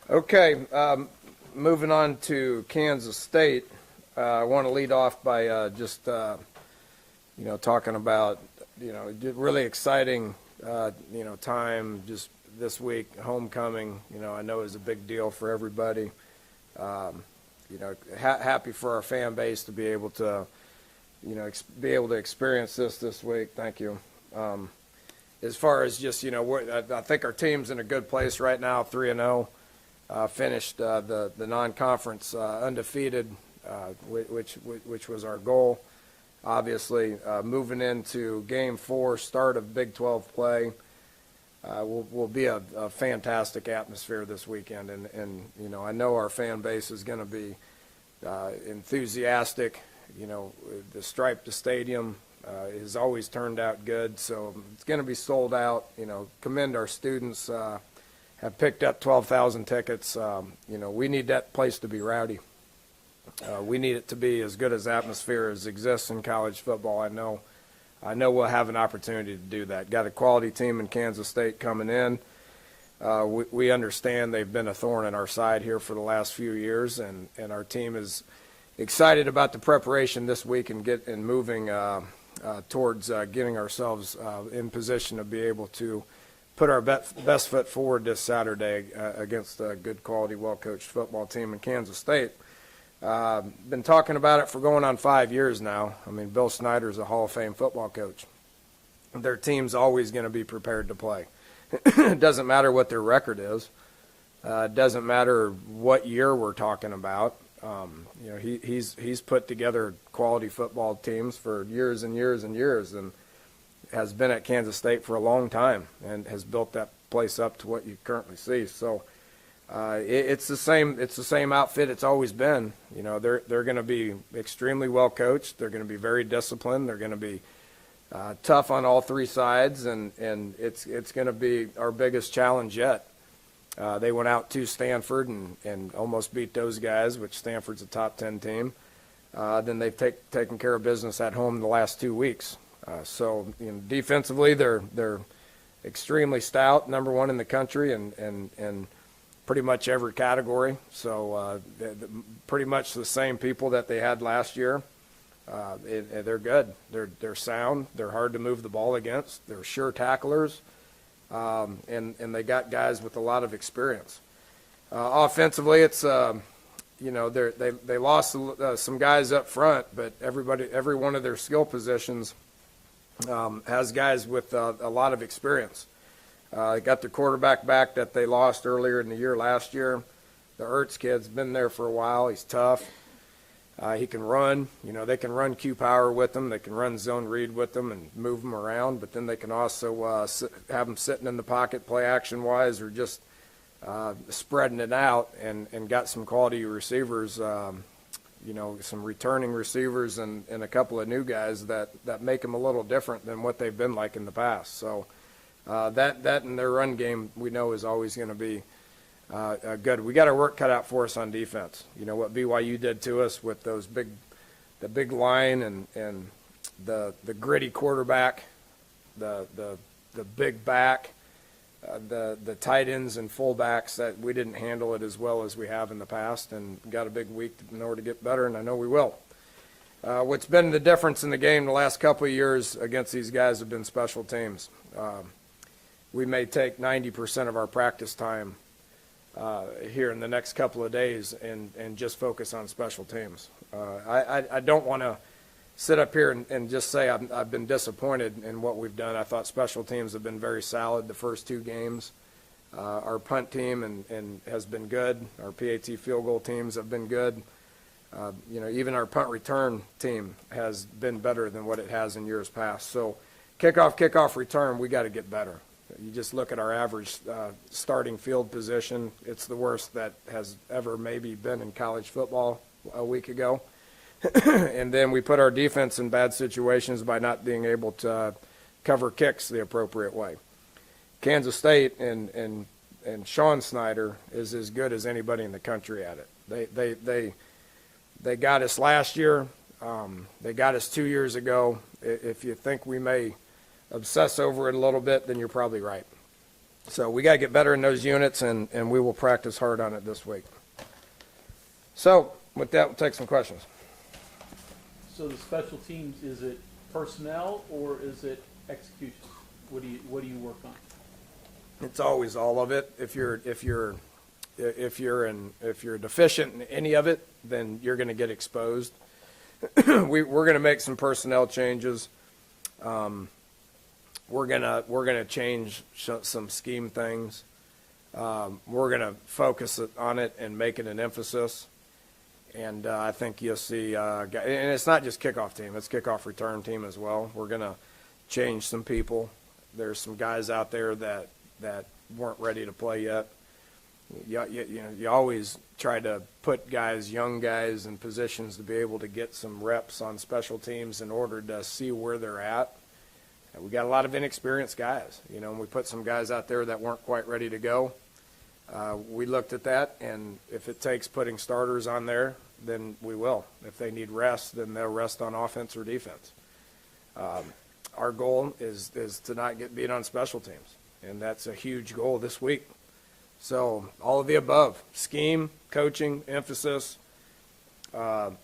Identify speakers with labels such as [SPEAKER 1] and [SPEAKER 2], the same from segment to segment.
[SPEAKER 1] Okay, moving on to Kansas State. I want to lead off by just talking about really exciting time just this week. Homecoming, I know is a big deal for everybody. Happy for our fan base to be able to experience this week. Thank you. As far as just I think our team's in a good place right now, 3-0. Finished the non-conference undefeated, which was our goal. Obviously, moving into Game 4, start of Big 12 play, will be a fantastic atmosphere this weekend, and I know our fan base is going to be enthusiastic. The stripe to stadium has always turned out good, so it's going to be sold out. Commend our students. Have picked up 12,000 tickets. We need that place to be rowdy. We need it to be as good as atmosphere as exists in college football. I know we'll have an opportunity to do that. Got a quality team in Kansas State coming in. We understand they've been a thorn in our side here for the last few years, and our team is excited about the preparation this week and moving towards getting ourselves in position to be able to put our best foot forward this Saturday against a good quality, well-coached football team in Kansas State. Been talking about it for going on 5 years now. I mean, Bill Snyder's a Hall of Fame football coach. Their team's always going to be prepared to play. It doesn't matter what their record is. It doesn't matter what year we're talking about. He's put together quality football teams for years and years and years, and has been at Kansas State for a long time and has built that place up to what you currently see. So it's the same outfit it's always been. They're going to be extremely well coached. They're going to be very disciplined. They're going to be tough on all three sides, and it's going to be our biggest challenge yet. They went out to Stanford and almost beat those guys, which Stanford's a top 10 team. Then they've taken care of business at home the last 2 weeks. So defensively, they're extremely stout, number one in the country, and pretty much every category. So pretty much the same people that they had last year. They're good. They're sound. They're hard to move the ball against. They're sure tacklers, and they got guys with a lot of experience. Offensively, it's they lost some guys up front, but every one of their skill positions has guys with a lot of experience. They got the quarterback back that they lost earlier in the year last year. The Ertz kid's been there for a while. He's tough. He can run. They can run Q power with him. They can run zone read with them and move them around. But then they can also have them sitting in the pocket, play action wise, or just spreading it out. And got some quality receivers. Some returning receivers and a couple of new guys that make them a little different than what they've been like in the past. So that in their run game we know is always going to be good. We got our work cut out for us on defense. What BYU did to us with the big line and the gritty quarterback, the big back, the tight ends and fullbacks, that we didn't handle it as well as we have in the past, and got a big week in order to get better, and I know we will. What's been the difference in the game the last couple of years against these guys have been special teams. We may take 90% of our practice time here in the next couple of days and just focus on special teams. I don't want to sit up here and just say I've been disappointed in what we've done. I thought special teams have been very solid the first two games. Our punt team and has been good. Our PAT field goal teams have been good. Even our punt return team has been better than what it has in years past. So kickoff return, we got to get better. You just look at our average starting field position. It's the worst that has ever maybe been in college football a week ago. And then we put our defense in bad situations by not being able to cover kicks the appropriate way. Kansas State and Sean Snyder is as good as anybody in the country at it. They got us last year. They got us 2 years ago. If you think we may obsess over it a little bit, then you're probably right. So we got to get better in those units, and we will practice hard on it this week. So with that, we'll take some questions.
[SPEAKER 2] So the special teams, is it personnel or is it execution? What do you work on? It's
[SPEAKER 1] always all of it. If you're deficient in any of it, then you're going to get exposed. We're going to make some personnel changes. We're gonna change some scheme things. We're gonna focus on it and make it an emphasis. And I think you'll see. And it's not just kickoff team; it's kickoff return team as well. We're gonna change some people. There's some guys out there that weren't ready to play yet. You always try to put young guys in positions to be able to get some reps on special teams in order to see where they're at. We got a lot of inexperienced guys, and we put some guys out there that weren't quite ready to go. We looked at that, and if it takes putting starters on there, then we will. If they need rest, then they'll rest on offense or defense. Our goal is to not get beat on special teams, and that's a huge goal this week. So all of the above: scheme, coaching, emphasis,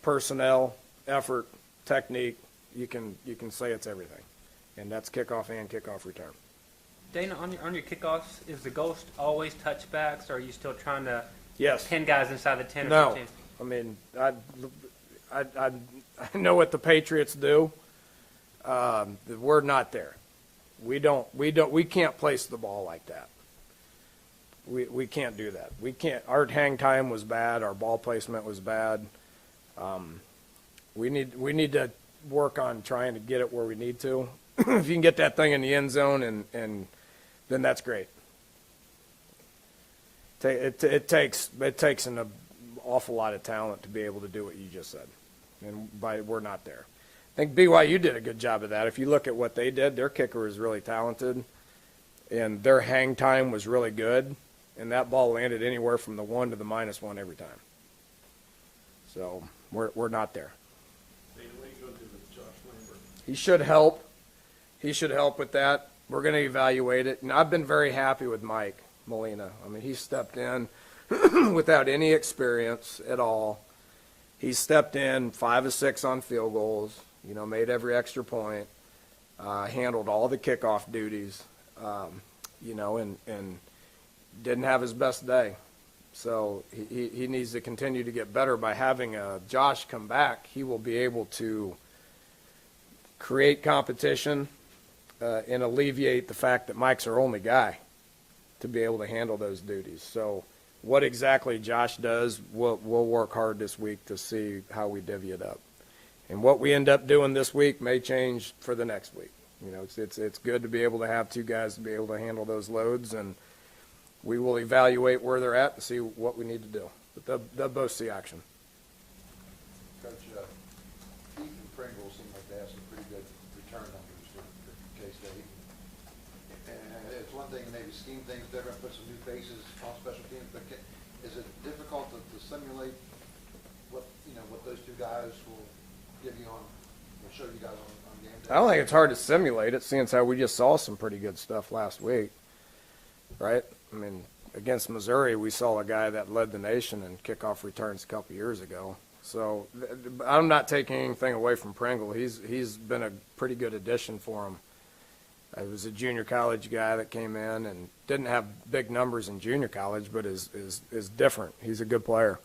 [SPEAKER 1] personnel, effort, technique. You can say it's everything, and that's kickoff and kickoff return.
[SPEAKER 3] Dana, on your kickoffs, is the goal always touchbacks, or are you still trying to
[SPEAKER 1] Yes.
[SPEAKER 3] pin guys inside the 10 or
[SPEAKER 1] No.
[SPEAKER 3] 15?
[SPEAKER 1] I mean, I know what the Patriots do. We're not there. We can't place the ball like that. We can't do that. We can't. Our hang time was bad. Our ball placement was bad. We need to work on trying to get it where we need to. If you can get that thing in the end zone, and then that's great. It takes an awful lot of talent to be able to do what you just said, and we're not there. I think BYU did a good job of that. If you look at what they did, their kicker is really talented, and their hang time was really good, and that ball landed anywhere from the 1 to the -1 every time. So we're not there. He should help. He should help with that. We're going to evaluate it. And I've been very happy with Mike Molina. I mean, he stepped in without any experience at all. He stepped in 5 of 6 on field goals, made every extra point, handled all the kickoff duties, and didn't have his best day. So he needs to continue to get better. By having Josh come back, he will be able to create competition and alleviate the fact that Mike's our only guy to be able to handle those duties. So what exactly Josh does, we'll work hard this week to see how we divvy it up. And what we end up doing this week may change for the next week. It's good to be able to have 2 guys to be able to handle those loads, and we will evaluate where they're at and see what we need to do. But they'll both see action.
[SPEAKER 4] Coach, Heath and Pringle seem like they have some pretty good return numbers for K-State. And it's one thing to maybe scheme things better and put some new faces on special teams, but is it difficult to simulate what those 2 guys will give you will show you guys on game day?
[SPEAKER 1] I don't think it's hard to simulate it, seeing as how we just saw some pretty good stuff last week, right? I mean, against Missouri, we saw a guy that led the nation in kickoff returns a couple years ago. So I'm not taking anything away from Pringle. He's been a pretty good addition for him. He was a junior college guy that came in and didn't have big numbers in junior college, but is different. He's a good player.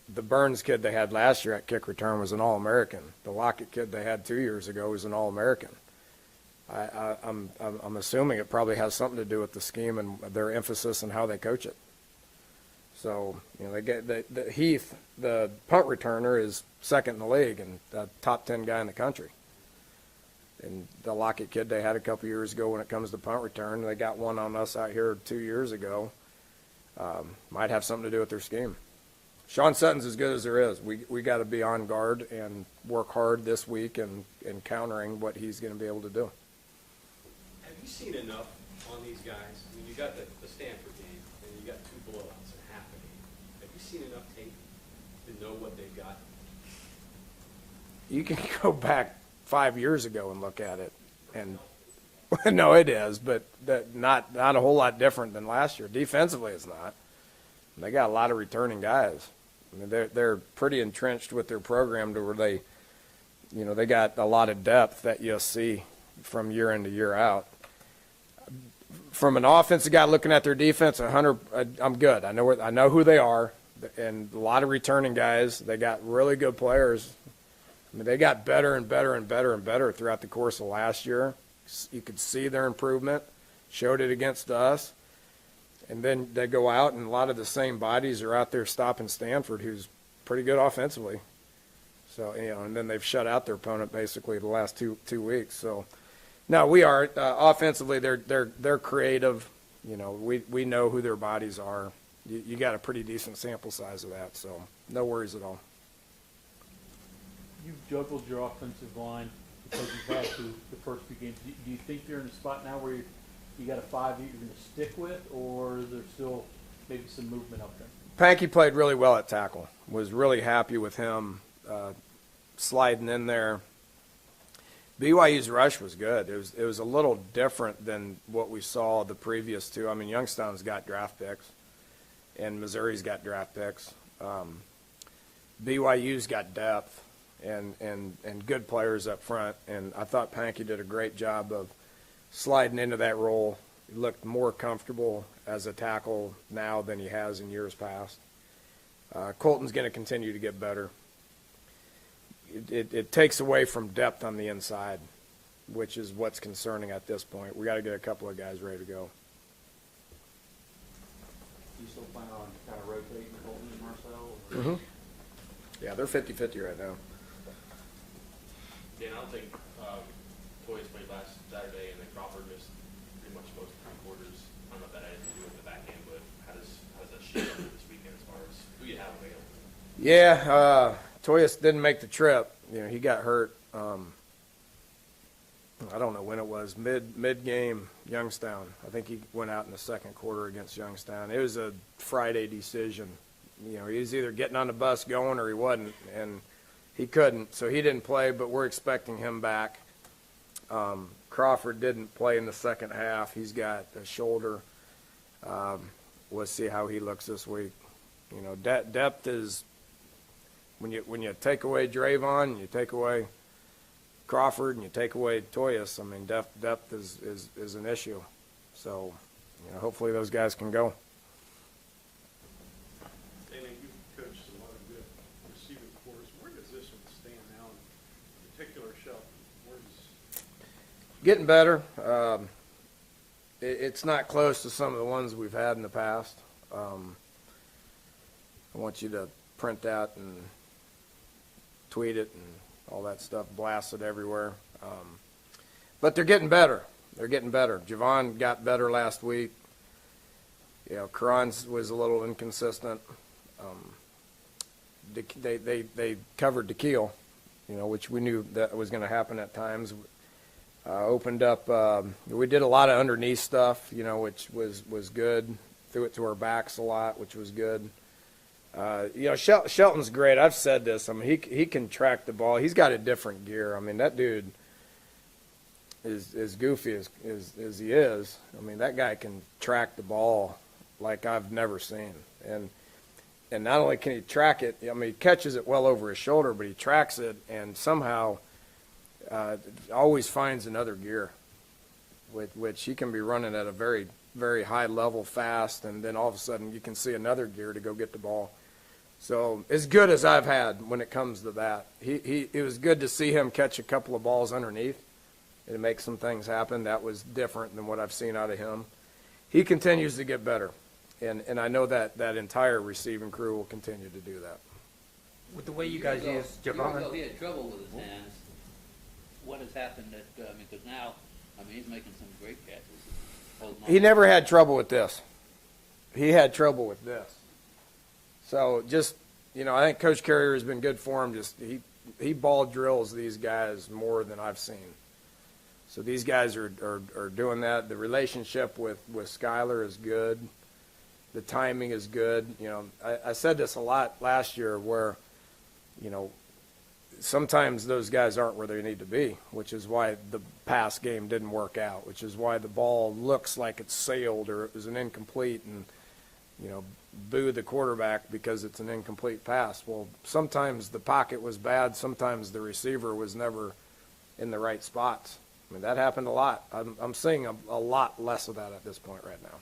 [SPEAKER 1] The Burns kid they had last year at kick return was an All-American. The Lockett kid they had 2 years ago was an All-American. I'm assuming it probably has something to do with the scheme and their emphasis and how they coach it. So they get the Heath, the punt returner, is second in the league and the top 10 guy in the country. And the Lockett kid they had a couple years ago, when it comes to punt return, they got one on us out here 2 years ago. Might have something to do with their scheme. Sean Sutton's as good as there is. We got to be on guard and work hard this week in countering what he's going to be able to do.
[SPEAKER 5] Have you seen enough on these guys? I mean, you got the Stanford game, and you got 2 blowouts in half a game. Have you seen enough tape to know what they've got?
[SPEAKER 1] You can go back 5 years ago and look at it, and No, it is, but not a whole lot different than last year. Defensively, it's not. They got a lot of returning guys. I mean, they're pretty entrenched with their program to where they got a lot of depth that you'll see from year in to year out. From an offensive guy looking at their defense, I'm good. I know who they are, and a lot of returning guys. They got really good players. I mean, they got better and better and better and better throughout the course of last year. You could see their improvement, showed it against us. And then they go out, and a lot of the same bodies are out there stopping Stanford, who's pretty good offensively. So, and then they've shut out their opponent basically the last two weeks. So, no, we are offensively. They're creative. We know who their bodies are. You got a pretty decent sample size of that, so no worries at all.
[SPEAKER 2] You've juggled your offensive line because you've had to the first few games. Do you think you're in a spot now where you got a 5 you're going to stick with, or is there still maybe some movement up there?
[SPEAKER 1] Pankey played really well at tackle. Was really happy with him sliding in there. BYU's rush was good. It was a little different than what we saw the previous two. I mean, Youngstown's got draft picks, and Missouri's got draft picks. BYU's got depth and good players up front, and I thought Pankey did a great job of sliding into that role. He looked more comfortable as a tackle now than he has in years past. Colton's going to continue to get better. It takes away from depth on the inside, which is what's concerning at this point. We got to get a couple of guys ready to go.
[SPEAKER 6] You still plan on kind of rotating Colton and Marcel?
[SPEAKER 1] Mm-hmm. Yeah, they're 50-50 right now.
[SPEAKER 7] Dan, I don't think Toys played last Saturday, and then Crawford missed pretty much most of the quarters. I don't know if that had anything to do with the back end, but how does that shape up this weekend as far as who you have available?
[SPEAKER 1] Yeah, Toyas didn't make the trip. He got hurt. I don't know when it was, mid-game Youngstown. I think he went out in the second quarter against Youngstown. It was a Friday decision. He was either getting on the bus going or he wasn't, and he couldn't, so he didn't play, but we're expecting him back. Crawford didn't play in the second half. He's got a shoulder. We'll see how he looks this week. Depth is when you take away Drayvon, you take away Crawford, and you take away Toyas. I mean, depth is an issue. So, hopefully those guys can go.
[SPEAKER 8] Danny, you've coached a lot of good receiving corps. Where does this one stand now, in particular, Shelton?
[SPEAKER 1] Getting better. It's not close to some of the ones we've had in the past. I want you to print that and tweet it and all that stuff, blast it everywhere. But they're getting better. They're getting better. Javon got better last week. Karan was a little inconsistent. They covered DeKeel, which we knew that was going to happen at times. Opened up. We did a lot of underneath stuff, which was good. Threw it to our backs a lot, which was good. Shelton's great. I've said this. I mean, he can track the ball. He's got a different gear. I mean, that dude is as goofy as he is. I mean, that guy can track the ball like I've never seen. And not only can he track it, I mean, he catches it well over his shoulder, but he tracks it and somehow always finds another gear, which he can be running at a very, very high level fast, and then all of a sudden you can see another gear to go get the ball. So as good as I've had when it comes to that, it was good to see him catch a couple of balls underneath and make some things happen. That was different than what I've seen out of him. He continues to get better, and I know that entire receiving crew will continue to do that.
[SPEAKER 3] With the way you guys use
[SPEAKER 9] Years ago,
[SPEAKER 3] Javon,
[SPEAKER 9] he had trouble with his hands. What has happened because now, he's making some great catches. Holding on.
[SPEAKER 1] He never had trouble with this. He had trouble with this. So just, I think Coach Carrier has been good for him. Just he ball drills these guys more than I've seen. So these guys are doing that. The relationship with Skylar is good. The timing is good. I said this a lot last year where, sometimes those guys aren't where they need to be, which is why the pass game didn't work out, which is why the ball looks like it's sailed or it was an incomplete, and, you know, boo the quarterback because it's an incomplete pass. Well, sometimes the pocket was bad. Sometimes the receiver was never in the right spots. I mean, that happened a lot. I'm seeing a lot less of that at this point right now.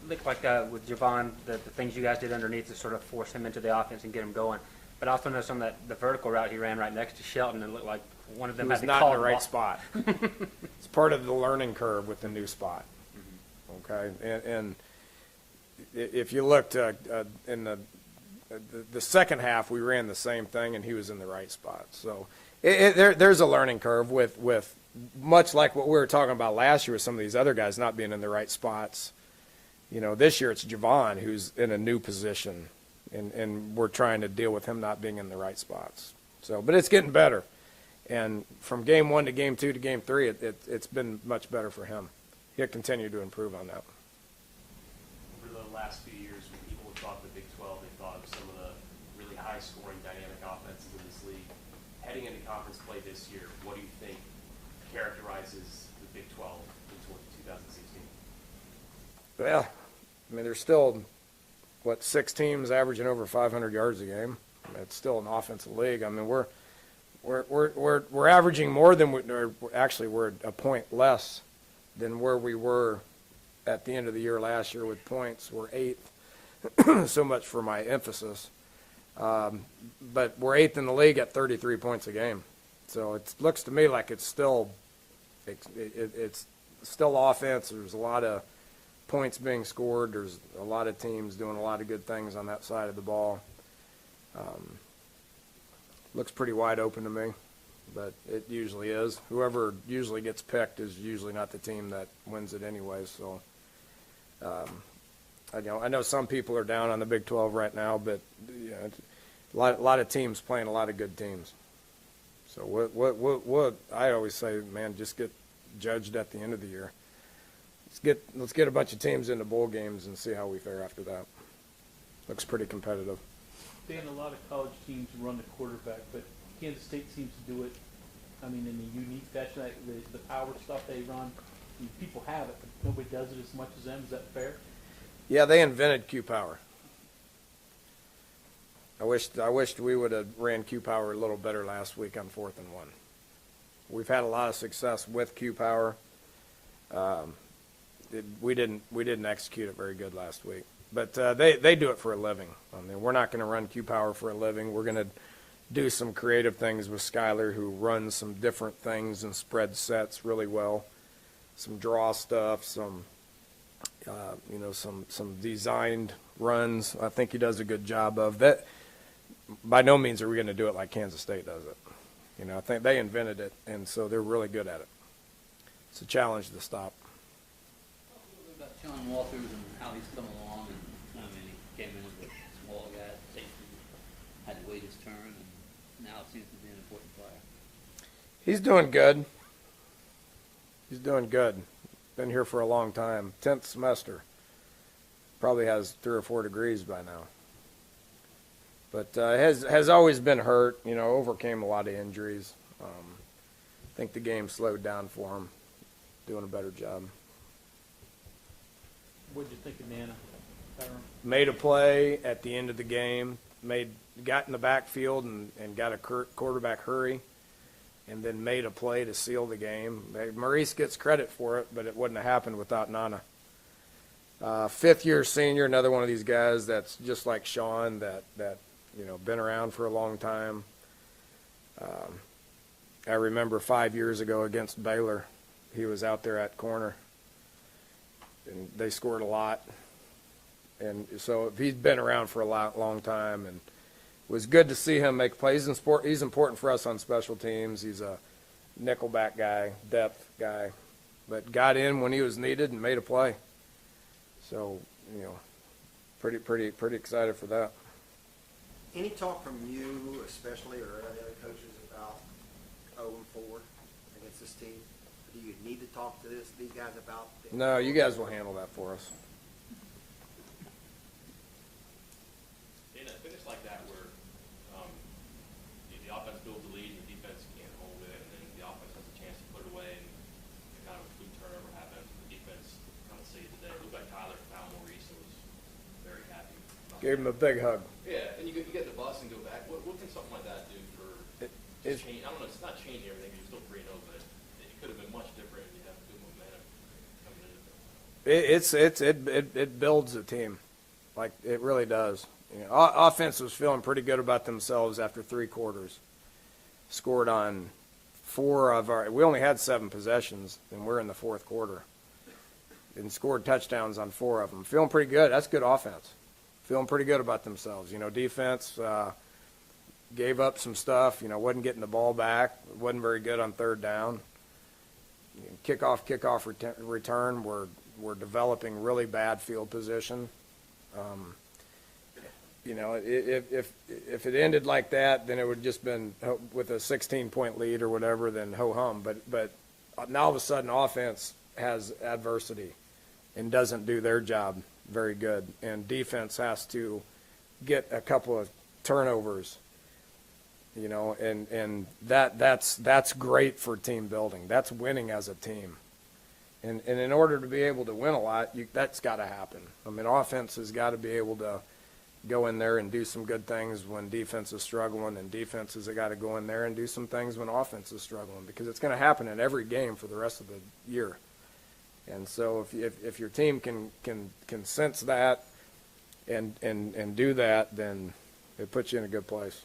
[SPEAKER 3] Looked like with Javon, the things you guys did underneath to sort of force him into the offense and get him going. But I also noticed on the vertical route he ran right next to Shelton, and it looked like one of them
[SPEAKER 1] He was
[SPEAKER 3] had to
[SPEAKER 1] not
[SPEAKER 3] call
[SPEAKER 1] in the right
[SPEAKER 3] ball.
[SPEAKER 1] spot. It's part of the learning curve with the new spot. Okay, and if you looked in the second half, we ran the same thing, and he was in the right spot. So there's a learning curve with much like what we were talking about last year with some of these other guys not being in the right spots. You know, this year it's Javon who's in a new position, and we're trying to deal with him not being in the right spots. So, but it's getting better. And from game 1 to game 2 to game 3, it's been much better for him. He'll continue to improve on that.
[SPEAKER 7] Over the last few years, when people thought the Big 12, they thought of some of the really high-scoring, dynamic offenses in this league. Heading into conference play this year, what do you think characterizes the Big 12 in 2016?
[SPEAKER 1] Well, I mean, there's still, 6 teams averaging over 500 yards a game. I mean, it's still an offensive league. I mean, we're averaging more than we're a point less than where we were at the end of the year last year with points. We're 8th. So much for my emphasis. But we're 8th in the league at 33 points a game. So it looks to me like it's still offense. There's a lot of points being scored. There's a lot of teams doing a lot of good things on that side of the ball. Looks pretty wide open to me, but it usually is. Whoever usually gets picked is usually not the team that wins it anyway. So I know some people are down on the Big 12 right now, but you know, a lot of teams playing a lot of good teams. So what I always say, man, just get judged at the end of the year. Let's get a bunch of teams into bowl games and see how we fare after that. Looks pretty competitive.
[SPEAKER 2] Dan, a lot of college teams run the quarterback, but Kansas State seems to do it, I mean, in a unique fashion. Like the power stuff they run, I mean, people have it, but nobody does it as much as them. Is that fair?
[SPEAKER 1] Yeah, they invented Q Power. I wished we would have ran Q Power a little better last week on 4th and 1. We've had a lot of success with Q Power. We didn't execute it very good last week. But they do it for a living. I mean, we're not going to run Q Power for a living. We're going to do some creative things with Skyler, who runs some different things and spread sets really well. Some draw stuff, some designed runs. I think he does a good job of that. By no means are we going to do it like Kansas State does it. You know, I think they invented it, and so they're really good at it. It's a challenge to stop.
[SPEAKER 9] Talk a little bit about Sean Walters and how he's come along, and I mean, he came in as a small guy, safety, had to wait his turn, and now it seems to be an important player.
[SPEAKER 1] He's doing good. He's doing good. Been here for a long time. 10th semester. Probably has 3 or 4 degrees by now. But has always been hurt. You know, overcame a lot of injuries. I think the game slowed down for him. Doing a better job.
[SPEAKER 2] What'd you think of Nana? Tyron?
[SPEAKER 1] Made a play at the end of the game. Got in the backfield and got a quarterback hurry. And then made a play to seal the game. Maurice gets credit for it, but it wouldn't have happened without Nana. 5th-year senior, another one of these guys that's just like Sean, that been around for a long time. I remember 5 years ago against Baylor, he was out there at corner, and they scored a lot. And so he's been around for a long time, and it was good to see him make plays in sport. He's important for us on special teams. He's a nickelback guy, depth guy, but got in when he was needed and made a play. So, pretty excited for that.
[SPEAKER 10] Any talk from you, especially, or any other coaches about 0-4 against this team? Do you need to talk to these guys about?
[SPEAKER 1] No, you guys will handle that for us.
[SPEAKER 7] In a finish like that where
[SPEAKER 1] Gave him a big hug.
[SPEAKER 7] Yeah, and you get the bus and go back. What can something like that do for
[SPEAKER 1] It's-
[SPEAKER 7] change? I don't know. It's not changing everything. You're still 3-0, but it could have been much different. And you have good momentum coming in.
[SPEAKER 1] It builds a team, like it really does. You know, offense was feeling pretty good about themselves after 3 quarters. Scored on 4 of our. We only had 7 possessions, and we're in the 4th quarter. And scored touchdowns on 4 of them. Feeling pretty good. That's good offense. Feeling pretty good about themselves. You know, defense gave up some stuff. You know, wasn't getting the ball back. Wasn't very good on 3rd down. Kickoff return. We're developing really bad field position. You know, if it ended like that, then it would just been with a 16-point lead or whatever, then ho-hum. But now all of a sudden offense has adversity and doesn't do their job very good. And defense has to get a couple of turnovers, you know, and that's great for team building. That's winning as a team. And in order to be able to win a lot, that's got to happen. I mean, offense has got to be able to go in there and do some good things when defense is struggling, and defenses have got to go in there and do some things when offense is struggling, because it's going to happen in every game for the rest of the year. And so if your team can sense that and do that, then it puts you in a good place.